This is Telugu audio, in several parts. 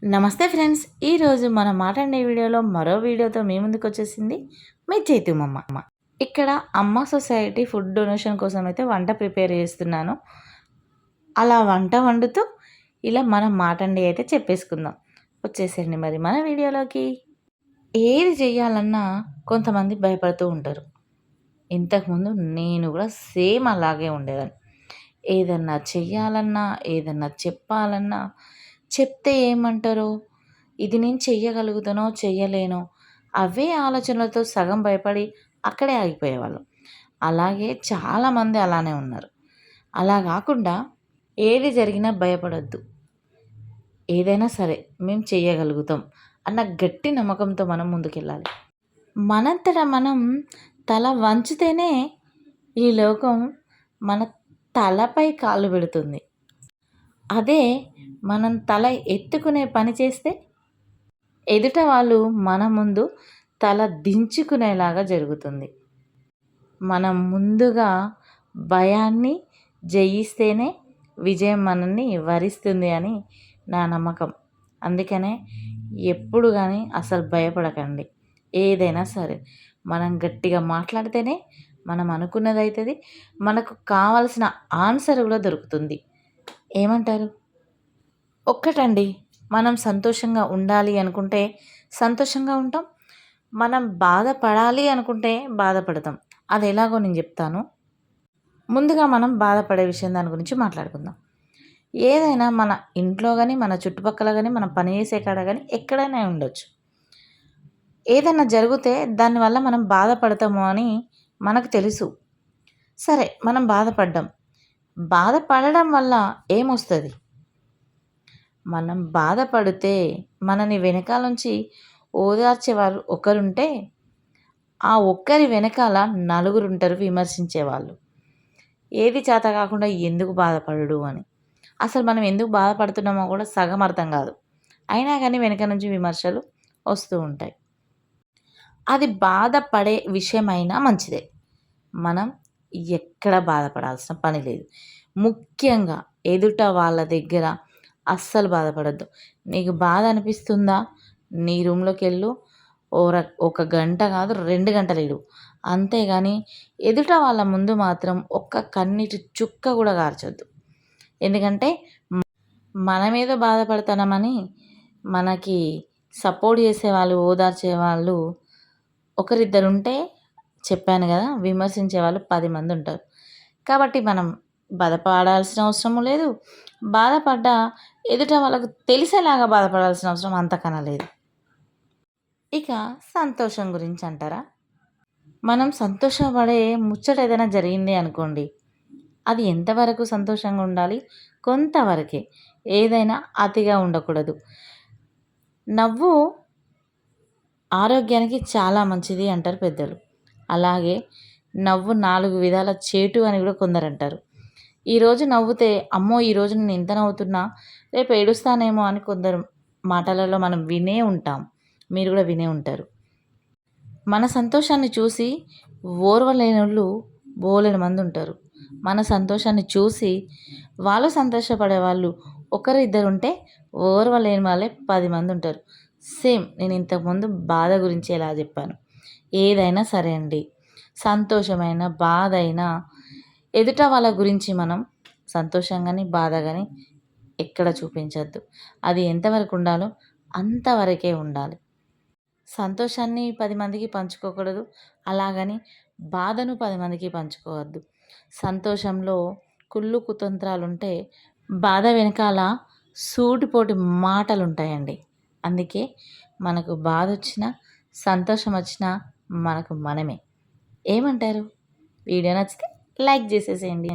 నమస్తే ఫ్రెండ్స్, ఈరోజు మనం మాట్లాడే వీడియోలో మరో వీడియోతో మీ ముందుకు వచ్చేసింది మీ చేతుమమ్మ. ఇక్కడ అమ్మ సొసైటీ ఫుడ్ డొనేషన్ కోసం అయితే వంట ప్రిపేర్ చేస్తున్నాను. అలా వంట వండుతూ ఇలా మనం మాటండి అయితే చెప్పేసుకుందాం. వచ్చేసేయండి మరి మన వీడియోలోకి. ఏది చేయాలన్నా కొంతమంది భయపడుతూ ఉంటారు. ఇంతకుముందు నేను కూడా సేమ్ అలాగే ఉండేదాన్ని. ఏదన్నా చెయ్యాలన్నా, ఏదన్నా చెప్పాలన్నా చెప్తే ఏమంటారో, ఇది నేను చెయ్యగలుగుతానో, చెయ్యలేనో, అవే ఆలోచనలతో సగం భయపడి అక్కడే ఆగిపోయేవాళ్ళం. అలాగే చాలామంది అలానే ఉన్నారు. అలా కాకుండా ఏది జరిగినా భయపడొద్దు. ఏదైనా సరే మేము చెయ్యగలుగుతాం అన్న గట్టి నమ్మకంతో మనం ముందుకెళ్ళాలి. మనంతట మనం తల వంచితేనే ఈ లోకం మన తలపై కాళ్ళు పెడుతుంది. అదే మనం తల ఎత్తుకునే పని చేస్తే ఎదుట వాళ్ళు మన ముందు తల దించుకునేలాగా జరుగుతుంది. మనం ముందుగా భయాన్ని జయిస్తేనే విజయం మనల్ని వరిస్తుంది అని నా నమ్మకం. అందుకనే ఎప్పుడు కానీ అసలు భయపడకండి. ఏదైనా సరే మనం గట్టిగా మాట్లాడితేనే మనం అనుకున్నది అవుతుంది. మనకు కావలసిన ఆన్సర్ కూడా దొరుకుతుంది. ఏమంటారు? ఒక్కటండి, మనం సంతోషంగా ఉండాలి అనుకుంటే సంతోషంగా ఉంటాం. మనం బాధపడాలి అనుకుంటే బాధపడతాం. అది ఎలాగో నేను చెప్తాను. ముందుగా మనం బాధపడే విషయం దాని గురించి మాట్లాడుకుందాం. ఏదైనా మన ఇంట్లో కానీ, మన చుట్టుపక్కల కానీ, మనం పని చేసే కాడ కానీ ఎక్కడైనా ఉండొచ్చు. ఏదైనా జరిగితే దానివల్ల మనం బాధపడతాము అని మనకు తెలుసు. సరే, మనం బాధపడ్డాం. బాధపడడం వల్ల ఏమొస్తుంది? మనం బాధపడితే మనని వెనకాల నుంచి ఓదార్చేవారు ఒకరుంటే, ఆ ఒక్కరి వెనకాల నలుగురుంటారు విమర్శించేవాళ్ళు. ఏది చేత కాకుండా ఎందుకు బాధపడడు అని. అసలు మనం ఎందుకు బాధపడుతున్నామో కూడా సగం అర్థం కాదు. అయినా కానీ వెనక నుంచి విమర్శలు వస్తూ ఉంటాయి. అది బాధపడే విషయమైనా మంచిదే. మనం ఎక్కడ బాధపడాల్సిన పని లేదు. ముఖ్యంగా ఎదుట వాళ్ళ దగ్గర అస్సలు బాధపడద్దు. నీకు బాధ అనిపిస్తుందా? నీ రూమ్లోకి వెళ్ళు. ఒక గంట కాదు, 2 గంటలు వెళ్ళు. అంతేగాని ఎదుట వాళ్ళ ముందు మాత్రం ఒక్క కన్నీటి చుక్క కూడా కార్చొద్దు. ఎందుకంటే మనమేదో బాధపడుతున్నామని మనకి సపోర్ట్ చేసేవాళ్ళు, ఓదార్చేవాళ్ళు ఒకరిద్దరు ఉంటే, చెప్పాను కదా, విమర్శించే వాళ్ళు 10 మంది ఉంటారు. కాబట్టి మనం బాధపడాల్సిన అవసరము లేదు. బాధపడ్డా ఎదుట వాళ్ళకు తెలిసేలాగా బాధపడాల్సిన అవసరం అంతకన్నా లేదు. ఇక సంతోషం గురించి అంటారా? మనం సంతోషపడే ముచ్చట ఏదైనా జరిగింది అనుకోండి, అది ఎంతవరకు సంతోషంగా ఉండాలి? కొంతవరకే. ఏదైనా అతిగా ఉండకూడదు. నవ్వు ఆరోగ్యానికి చాలా మంచిది అంటారు పెద్దలు. అలాగే నవ్వు 4 విధాల చేటు అని కూడా కొందరు అంటారు. ఈరోజు నవ్వుతే అమ్మో ఈరోజు నేను ఇంత నవ్వుతున్నా, రేపు ఏడుస్తానేమో అని కొందరు మాటలలో మనం వినే ఉంటాం. మీరు కూడా వినే ఉంటారు. మన సంతోషాన్ని చూసి ఓర్వలేనోళ్ళు బోలెడు మంది ఉంటారు. మన సంతోషాన్ని చూసి వాళ్ళు సంతోషపడే వాళ్ళు ఒకరు ఇద్దరు ఉంటే, ఓర్వలేని వాళ్ళే 10 మంది ఉంటారు. సేమ్ నేను ఇంతకుముందు బాధ గురించి ఎలా చెప్పాను. ఏదైనా సరే అండి, సంతోషమైన బాధ అయినా ఎదుట వాళ్ళ గురించి మనం సంతోషం కానీ బాధ కానీ ఎక్కడ చూపించద్దు. అది ఎంతవరకు ఉండాలో అంతవరకే ఉండాలి. సంతోషాన్ని 10 మందికి పంచుకోకూడదు. అలాగని బాధను 10 మందికి పంచుకోవద్దు. సంతోషంలో కుళ్ళు కుతంత్రాలు ఉంటే బాధ వెనకాల సూటిపోటి మాటలు ఉంటాయండి. అందుకే మనకు బాధ వచ్చినా సంతోషం వచ్చినా మనకు మనమే. ఏమంటారు? వీడియో నచ్చితే లైక్ చేసేసేయండి,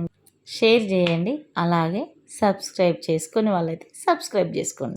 షేర్ చేయండి. అలాగే సబ్స్క్రైబ్ చేసుకునే వాళ్ళైతే సబ్స్క్రైబ్ చేసుకోండి.